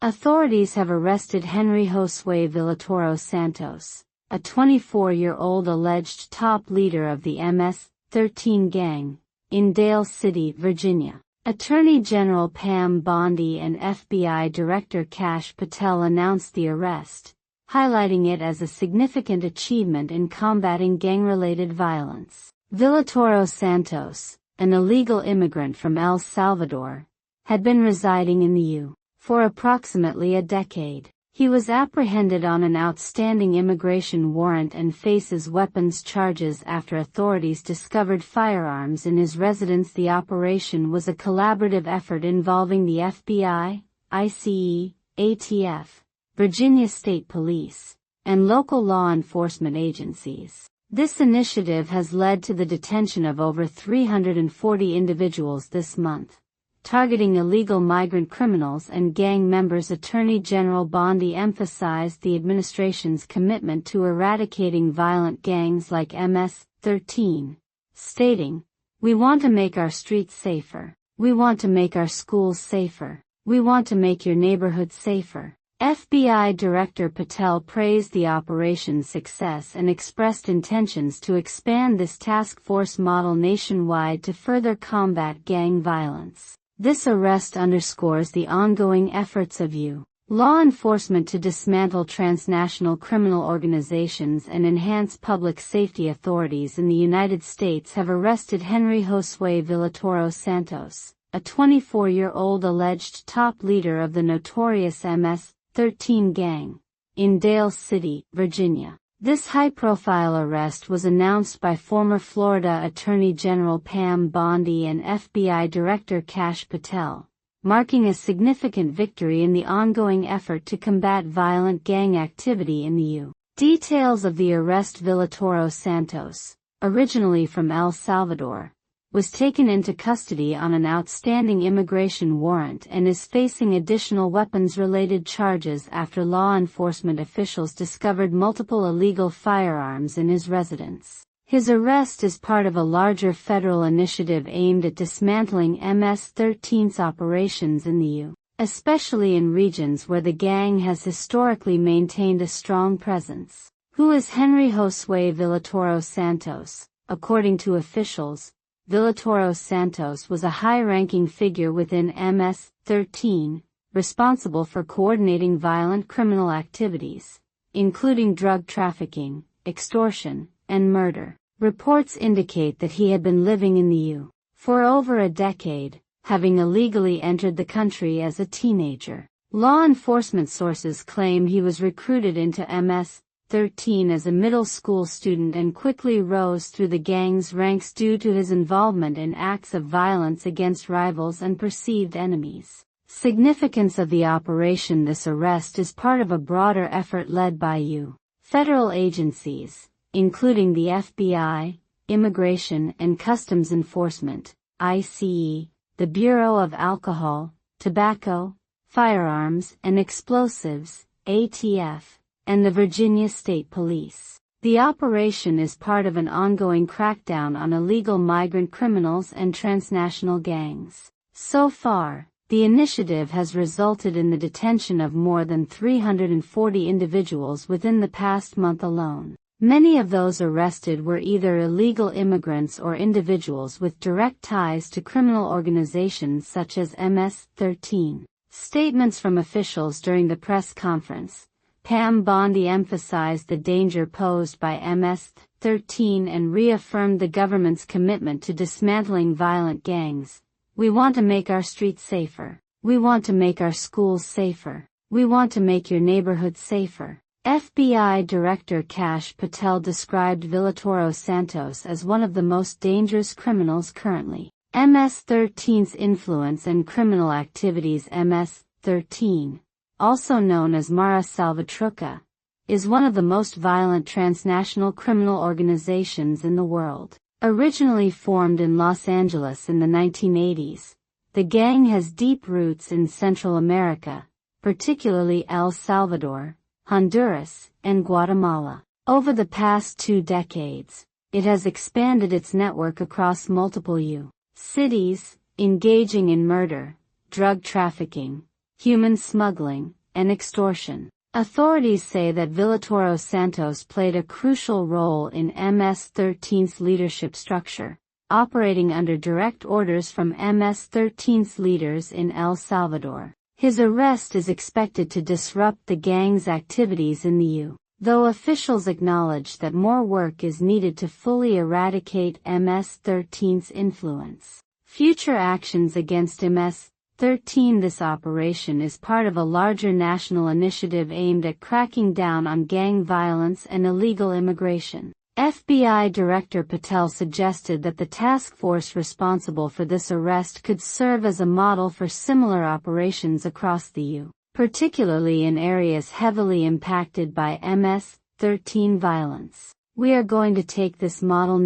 Authorities have arrested Henry Josue Villatoro Santos, a 24-year-old alleged top leader of the MS-13 gang, in Dale City, Virginia. Attorney General Pam Bondi and FBI Director Kash Patel announced the arrest, highlighting it as a significant achievement in combating gang-related violence. Villatoro Santos, an illegal immigrant from El Salvador, had been residing in the U.S. for approximately a decade. He was apprehended on an outstanding immigration warrant and faces weapons charges after authorities discovered firearms in his residence. The operation was a collaborative effort involving the FBI, ICE, ATF, Virginia State Police, and local law enforcement agencies. This initiative has led to the detention of over 340 individuals this month, targeting illegal migrant criminals and gang members. Attorney General Bondi emphasized the administration's commitment to eradicating violent gangs like MS-13, stating, "We want to make our streets safer. We want to make our schools safer. We want to make your neighborhood safer." FBI Director Patel praised the operation's success and expressed intentions to expand this task force model nationwide to further combat gang violence. This arrest underscores the ongoing efforts of U.S. law enforcement to dismantle transnational criminal organizations and enhance public safety. Authorities in the United States have arrested Henry Josue Villatoro Santos, a 24-year-old alleged top leader of the notorious MS-13 gang, in Dale City, Virginia. This high-profile arrest was announced by former Florida Attorney General Pam Bondi and FBI Director Kash Patel, marking a significant victory in the ongoing effort to combat violent gang activity in the U.S. Details of the arrest: Villatoro Santos, originally from El Salvador, was taken into custody on an outstanding immigration warrant and is facing additional weapons-related charges after law enforcement officials discovered multiple illegal firearms in his residence. His arrest is part of a larger federal initiative aimed at dismantling MS-13's operations in the U.S., especially in regions where the gang has historically maintained a strong presence. Who is Henry Josue Villatoro Santos? According to officials, Villatoro Santos was a high-ranking figure within MS-13, responsible for coordinating violent criminal activities, including drug trafficking, extortion, and murder. Reports indicate that he had been living in the U.S. for over a decade, having illegally entered the country as a teenager. Law enforcement sources claim he was recruited into MS-13 as a middle school student and quickly rose through the gang's ranks due to his involvement in acts of violence against rivals and perceived enemies. Significance of the operation: this arrest is part of a broader effort led by U.S. federal agencies, including the FBI, Immigration and Customs Enforcement, ICE, the Bureau of Alcohol, Tobacco, Firearms and Explosives, ATF, and the Virginia State Police. The operation is part of an ongoing crackdown on illegal migrant criminals and transnational gangs. So far, the initiative has resulted in the detention of more than 340 individuals within the past month alone. Many of those arrested were either illegal immigrants or individuals with direct ties to criminal organizations such as MS-13. Statements from officials during the press conference: Pam Bondi emphasized the danger posed by MS-13 and reaffirmed the government's commitment to dismantling violent gangs. "We want to make our streets safer. We want to make our schools safer. We want to make your neighborhood safer." FBI Director Kash Patel described Villatoro Santos as one of the most dangerous criminals currently. MS-13's influence and criminal activities. MS-13, also known as Mara Salvatrucha, is one of the most violent transnational criminal organizations in the world. Originally formed in Los Angeles in the 1980s, the gang has deep roots in Central America, particularly El Salvador, Honduras, and Guatemala. Over the past 2 decades, it has expanded its network across multiple U.S. cities, engaging in murder, drug trafficking, human smuggling, and extortion. Authorities say that Villatoro Santos played a crucial role in MS-13's leadership structure, operating under direct orders from MS-13's leaders in El Salvador. His arrest is expected to disrupt the gang's activities in the U.S., though officials acknowledge that more work is needed to fully eradicate MS-13's influence. Future actions against MS-13. This operation is part of a larger national initiative aimed at cracking down on gang violence and illegal immigration. FBI Director Patel suggested that the task force responsible for this arrest could serve as a model for similar operations across the U.S., particularly in areas heavily impacted by MS-13 violence. We are going to take this model